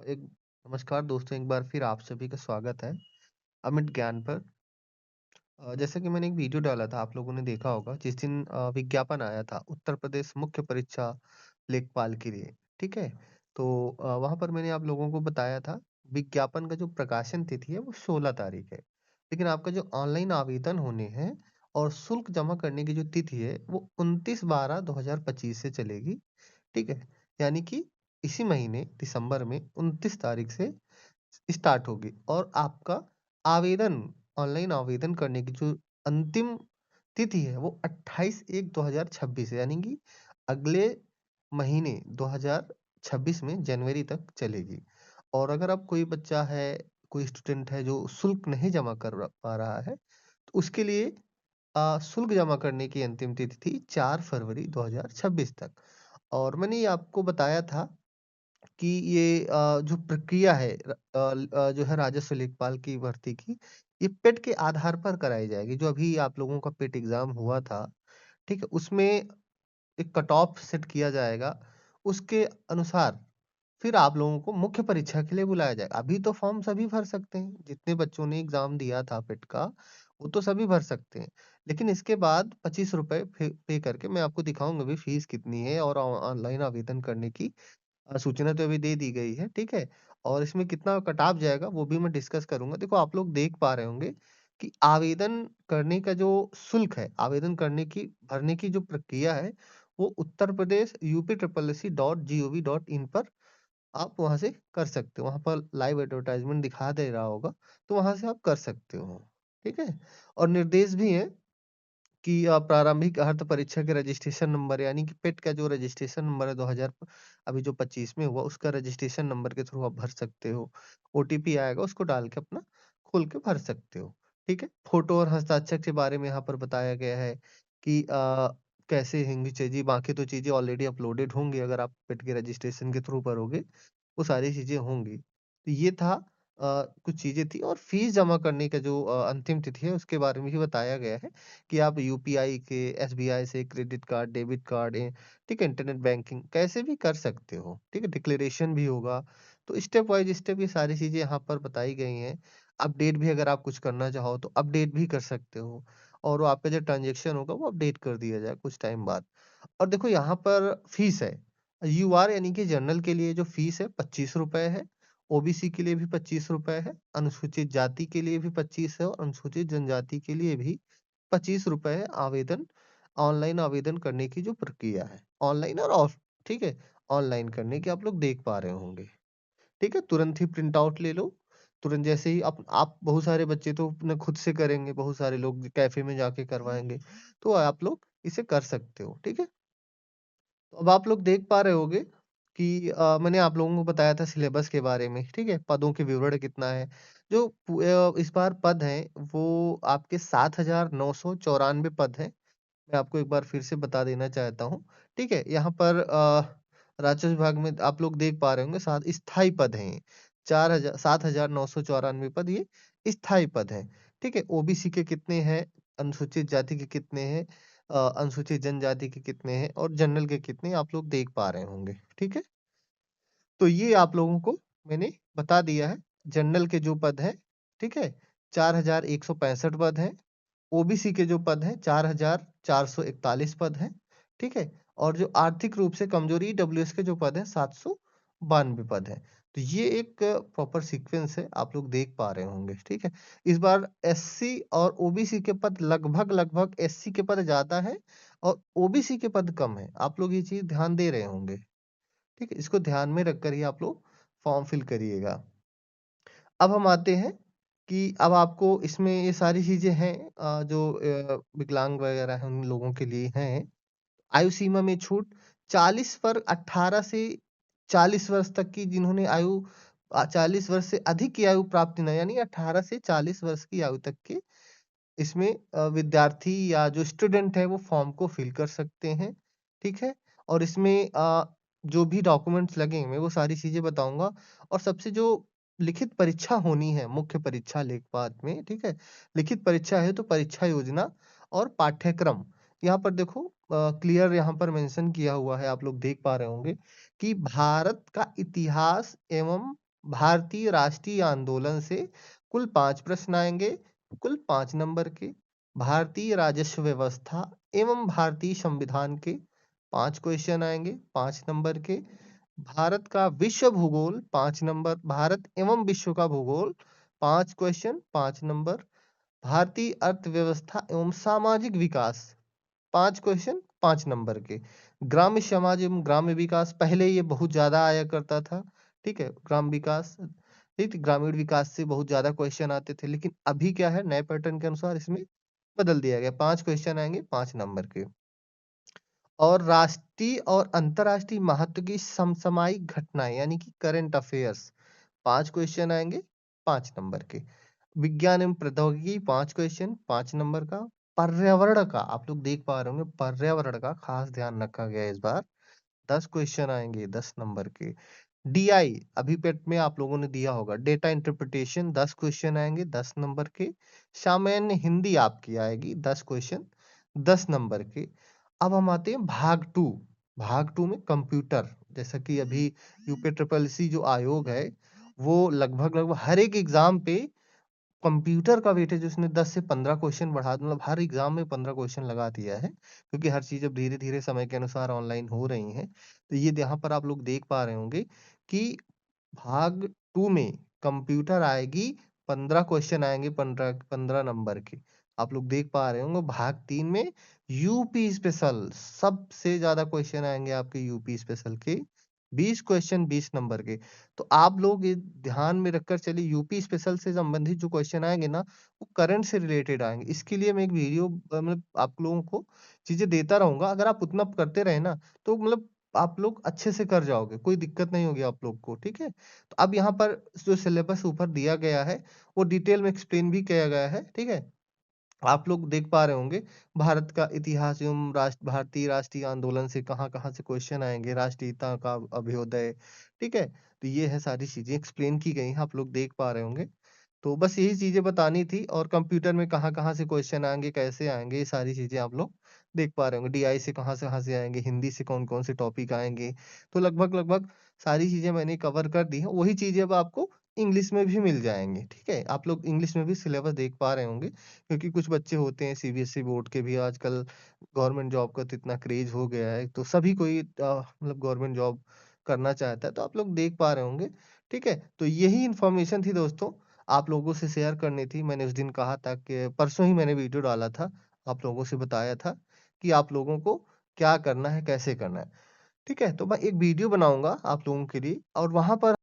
एक नमस्कार दोस्तों, एक बार फिर आप सभी का स्वागत है अमिट ज्ञान पर। जैसा कि मैंने एक वीडियो डाला था, आप लोगों ने देखा होगा, जिस दिन विज्ञापन आया था उत्तर प्रदेश मुख्य परीक्षा लेखपाल के लिए, ठीक है? तो वहाँ पर मैंने आप लोगों को बताया था, विज्ञापन का जो प्रकाशन तिथि है वो 16 तारीख है। लेकिन आपका जो ऑनलाइन आवेदन होने हैं और शुल्क जमा करने की जो तिथि है वो 29/12/2025 से चलेगी, ठीक है? यानी कि इसी महीने दिसंबर में 29 तारीख से स्टार्ट होगी और आपका आवेदन ऑनलाइन आवेदन करने की जो अंतिम तिथि है वो 28/1/2026 है, यानी कि अगले महीने 2026 में जनवरी तक चलेगी। और अगर अब कोई बच्चा है, कोई स्टूडेंट है जो शुल्क नहीं जमा पा रहा है, तो उसके लिए शुल्क जमा करने की अंतिम तिथि थी 4 फरवरी 2026 तक। और मैंने ये आपको बताया था कि ये जो प्रक्रिया है जो है राजस्व लेखपाल की भर्ती की, ये पेट के आधार पर कराई जाएगी। जो अभी आप लोगों का पेट एग्ज़ाम हुआ था, ठीक है? उसमें एक कट ऑफ सेट किया जाएगा, उसके अनुसार फिर आप लोगों को मुख्य परीक्षा के लिए बुलाया जाएगा। अभी तो फॉर्म सभी भर सकते हैं, जितने बच्चों ने एग्ज़ाम दिया था पेट का, वो तो सभी भर सकते हैं। लेकिन इसके बाद ₹25 पे करके मैं आपको दिखाऊँगा अभी फीस कितनी है और ऑनलाइन आवेदन करने की सूचना तो अभी दे दी गई है, ठीक है? और इसमें कितना कट ऑफ जाएगा वो भी मैं डिस्कस करूँगा। देखो आप लोग देख पा रहे होंगे कि आवेदन करने का जो शुल्क है, आवेदन करने की भरने की जो प्रक्रिया है, वो उत्तर प्रदेश UPSSC.gov.in पर आप वहाँ से कर सकते हो। वहाँ पर लाइव एडवर्टाइज़मेंट दिखा दे रहा होगा, तो वहाँ से आप कर सकते हो, ठीक है? और निर्देश भी हैं कि प्रारंभिक अर्हता परीक्षा के रजिस्ट्रेशन नंबर यानी कि पेट का जो रजिस्ट्रेशन नंबर है 2000 अभी जो 25 में हुआ उसका रजिस्ट्रेशन नंबर के थ्रू आप भर सकते हो। ओटीपी आएगा उसको डाल के अपना खोल के भर सकते हो, ठीक है? फ़ोटो और हस्ताक्षर के बारे में यहाँ पर बताया गया है कि कैसे होंगी चीज़ें, बाकी तो चीज़ें ऑलरेडी अपलोडेड होंगी अगर आप पेट के रजिस्ट्रेशन के थ्रू भरोगे, वो सारी चीज़ें होंगी। तो ये था कुछ चीज़ें थी और फ़ीस जमा करने का जो अंतिम तिथि है उसके बारे में भी बताया गया है। कि आप यूपीआई के, एसबीआई से क्रेडिट कार्ड, डेबिट कार्ड ठीक है, इंटरनेट बैंकिंग कैसे भी कर सकते हो, ठीक है? डिक्लेरेशन भी होगा, तो स्टेप बाय स्टेप ये सारी चीज़ें यहाँ पर बताई गई हैं। अपडेट भी अगर आप कुछ करना चाहो तो अपडेट भी कर सकते हो और वो आपका जो ट्रांज़ैक्शन होगा वो अपडेट कर दिया जाएगा कुछ टाइम बाद। और देखो यहाँ पर फीस है, यूआर यानी कि जनरल के लिए जो फीस है ₹25 है, ओबीसी के लिए भी ₹25 है, अनुसूचित जाति के लिए भी 25 है और अनुसूचित जनजाति के लिए भी ₹25 है आवेदन ऑनलाइन आवेदन करने की जो प्रक्रिया है। ऑनलाइन और ऑफ ठीक है? ऑनलाइन करने की आप लोग देख पा रहे होंगे। ठीक है? तुरंत ही प्रिंट आउट ले लो। तुरंत जैसे ही आप बहुत सारे बच्चे तो अपने खुद से करेंगे, बहुत सारे लोग कैफ़े में जाके करवाएँगे। तो आप लोग इसे कर सकते हो। ठीक है? तो अब आप लोग देख पा रहे होंगे कि मैंने आप लोगों को बताया था सिलेबस के बारे में, ठीक है? पदों के विवरण कितना है। जो इस बार पद हैं, वो आपके 7,994 पद हैं। मैं आपको एक बार फिर से बता देना चाहता हूँ, ठीक है? यहाँ पर राजस्व विभाग में आप लोग देख पा रहे होंगे 7 स्थायी पद हैं ये। 4000 7,994 पद ये स्थायी पद हैं, ठीक है? ओबीसी के कितने हैं, अनुसूचित जाति के कितने हैं, अनुसूचित जनजाति के कितने हैं और जनरल के कितने आप लोग देख पा रहे होंगे, ठीक है? तो ये आप लोगों को मैंने बता दिया है। जनरल के जो पद हैं, ठीक है? 4,165 पद हैं। ओबीसी के जो पद हैं 4,441 पद हैं, ठीक है? और जो आर्थिक रूप से कमज़ोर ईडब्ल्यूएस के जो पद हैं 792 पद हैं। तो ये एक प्रॉपर सीक्वेंस है, आप लोग देख पा रहे होंगे, ठीक है? इस बार एससी और ओबीसी के पद लगभग-लगभग एससी के पद ज़्यादा हैं और ओबीसी के पद कम हैं। आप लोग ये चीज़ ध्यान दे रहे होंगे, ठीक है? इसको ध्यान में रखकर ही आप लोग फॉर्म फिल करिएगा। अब हम आते हैं कि अब आपको इसमें ये सारी चीज़ें हैं जो विकलांग वगैरह हैं उन लोगों के लिए हैं। आयु सीमा में छूट 40 पर 18 से 40 वर्ष तक की जिन्होंने 40 वर्ष से अधिक की आयु प्राप्त न यानी 18 से 40 वर्ष की आयु तक के इसमें विद्यार्थी या जो स्टूडेंट है वो फॉर्म को फिल कर सकते हैं, ठीक है? और इसमें जो भी डॉक्यूमेंट्स लगेंगे वो सारी चीज़ें बताऊँगा और सबसे जो लिखित परीक्षा होनी है, मुख्य परीक्षा लेखपाल में, ठीक है? लिखित परीक्षा है तो परीक्षा योजना और पाठ्यक्रम, यहाँ पर देखो क्लियर यहाँ पर मेंशन किया हुआ है, आप लोग देख पा रहे होंगे कि भारत का इतिहास एवं भारतीय राष्ट्रीय आंदोलन से कुल 5 प्रश्न आएंगे, कुल 5 नंबर के। भारतीय राजस्व व्यवस्था एवं भारतीय संविधान के 5 क्वेश्चन आएंगे, 5 नंबर के। भारत का विश्व भूगोल 5 नंबर, भारत एवं विश्व का भूगोल 5 क्वेश्चन, 5 नंबर। भारतीय अर्थव्यवस्था एवं सामाजिक विकास 5 क्वेश्चन, 5 नंबर के। ग्राम्य समाज एवं ग्राम्य विकास, पहले ये बहुत ज्यादा आया करता था, ठीक है, ग्राम विकास, ठीक, ग्रामीण विकास से बहुत ज्यादा क्वेश्चन आते थे, लेकिन अभी क्या है, नए पैटर्न के अनुसार इसमें बदल दिया गया, 5 क्वेश्चन आएंगे 5 नंबर के। और राष्ट्रीय और अंतरराष्ट्रीय महत्व की समसामयिक घटनाएं यानी कि करंट अफेयर्स 5 क्वेश्चन आएंगे 5 नंबर के। विज्ञान एवं प्रौद्योगिकी 5 क्वेश्चन 5 नंबर का। पर्यावरण का आप लोग देख पा रहे होंगे, पर्यावरण का खास ध्यान रखा गया है इस बार, 10 क्वेश्चन आएंगे 10 नंबर के। डीआई अभी पेट में आप लोगों ने दिया होगा, डेटा इंटरप्रिटेशन 10 क्वेश्चन आएंगे 10 नंबर के। सामान्य हिंदी आपकी आएगी 10 क्वेश्चन 10 नंबर के। अब हम आते हैं भाग टू में कंप्यूटर, जैसा कि अभी यूपी ट्रिपल सी जो आयोग है वो लगभग लगभग हर एक एग्जाम पे कंप्यूटर का वेटेज उसने 10 से 15 क्वेश्चन बढ़ा, मतलब हर एग्जाम में 15 क्वेश्चन लगा दिया है, क्योंकि हर चीज अब धीरे धीरे समय के अनुसार ऑनलाइन हो रही है। तो ये यहाँ पर आप लोग देख पा रहे होंगे कि भाग टू में कंप्यूटर आएगी, 15 क्वेश्चन आएंगे 15 15 नंबर के। आप लोग देख पा रहे होंगे भाग 3 में यूपी स्पेशल, सबसे ज्यादा क्वेश्चन आएंगे आपके यूपी स्पेशल के, 20 क्वेश्चन 20 नंबर के। तो आप लोग ये ध्यान में रखकर चलिए, यूपी स्पेशल से संबंधित जो क्वेश्चन आएंगे ना, वो करंट से रिलेटेड आएंगे। इसके लिए मैं एक वीडियो मतलब आप लोगों को चीजें देता रहूंगा, अगर आप उतना करते रहे ना तो मतलब आप लोग अच्छे से कर जाओगे, कोई दिक्कत नहीं होगी आप लोग को, ठीक है। तो अब यहाँ पर जो सिलेबस ऊपर दिया गया है वो डिटेल में एक्सप्लेन भी किया गया है, ठीक है। आप लोग देख पा रहे होंगे भारत का इतिहास एवं भारतीय राष्ट्रीय आंदोलन से कहाँ कहाँ से क्वेश्चन आएंगे, राष्ट्रीयता का अभ्युदय, ठीक है। तो ये है सारी चीजें एक्सप्लेन की गई हैं, आप लोग देख पा रहे होंगे। तो बस यही चीजें बतानी थी, और कंप्यूटर में कहाँ कहाँ से क्वेश्चन आएंगे, कैसे आएंगे, ये सारी चीजें आप लोग देख पा रहे होंगे। डीआई से कहाँ से आएंगे, हिंदी से कौन कौन से टॉपिक आएंगे। तो लगभग लगभग सारी चीजें मैंने कवर कर दी हैं, वही चीजें अब आपको इंग्लिश में भी मिल जाएंगे, ठीक है। आप लोग इंग्लिश में भी सिलेबस देख पा रहे होंगे, क्योंकि कुछ बच्चे होते हैं सीबीएसई बोर्ड के भी, आजकल गवर्नमेंट जॉब का तो इतना क्रेज हो गया है, तो सभी कोई मतलब गवर्नमेंट जॉब करना चाहता है, तो आप लोग देख पा रहे होंगे, ठीक है। तो यही इन्फॉर्मेशन थी दोस्तों, आप लोगों से शेयर करनी थी। मैंने उस दिन कहा था कि परसों ही मैंने वीडियो डाला था, आप लोगों से बताया था कि आप लोगों को क्या करना है, कैसे करना है, ठीक है। तो मैं एक वीडियो बनाऊंगा आप लोगों के लिए, और वहां पर